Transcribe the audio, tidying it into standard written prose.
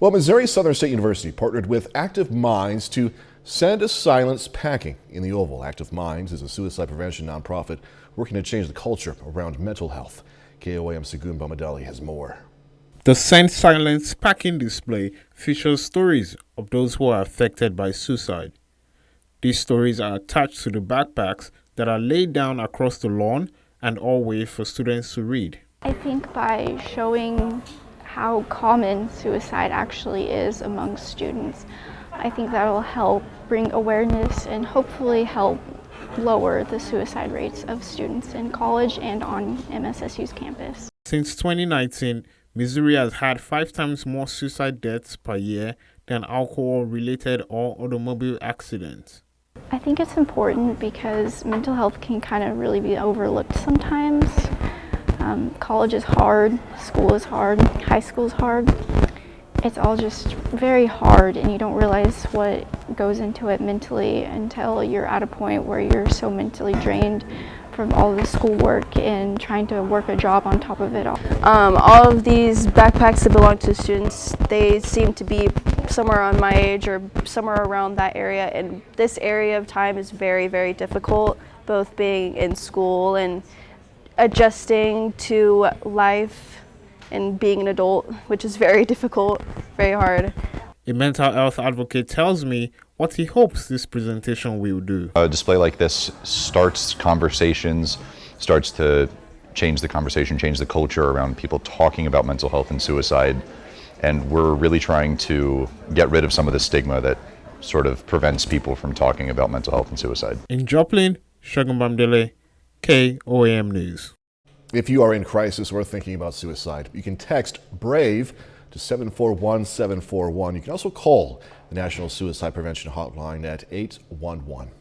Well, Missouri Southern State University partnered with Active Minds to send a silence packing in the Oval. Active Minds is a suicide prevention nonprofit working to change the culture around mental health. KOAM Segun Bamadali has more. The Send Silence packing display features stories of those who are affected by suicide. These stories are attached to the backpacks that are laid down across the lawn and all way for students to read. I think by showing how common suicide actually is among students, I think that will help bring awareness and hopefully help lower the suicide rates of students in college and on MSSU's campus. Since 2019, Missouri has had 5 times more suicide deaths per year than alcohol-related or automobile accidents. I think it's important because mental health can kind of really be overlooked sometimes. College is hard, school is hard, high school is hard. It's all just very hard, and you don't realize what goes into it mentally until you're at a point where you're so mentally drained from all the schoolwork and trying to work a job on top of it all. All of these backpacks that belong to students, they seem to be somewhere on my age or somewhere around that area, and this area of time is very, very difficult, both being in school and adjusting to life and being an adult, which is very difficult, very hard. A mental health advocate tells me what he hopes this presentation will do. A display like this starts conversations, starts to change the conversation, change the culture around people talking about mental health and suicide. And we're really trying to get rid of some of the stigma that sort of prevents people from talking about mental health and suicide. In Joplin, Segun Bamadali, KOAM News. If you are in crisis or thinking about suicide, you can text BRAVE to 741-741. You can also call the National Suicide Prevention Hotline at 811.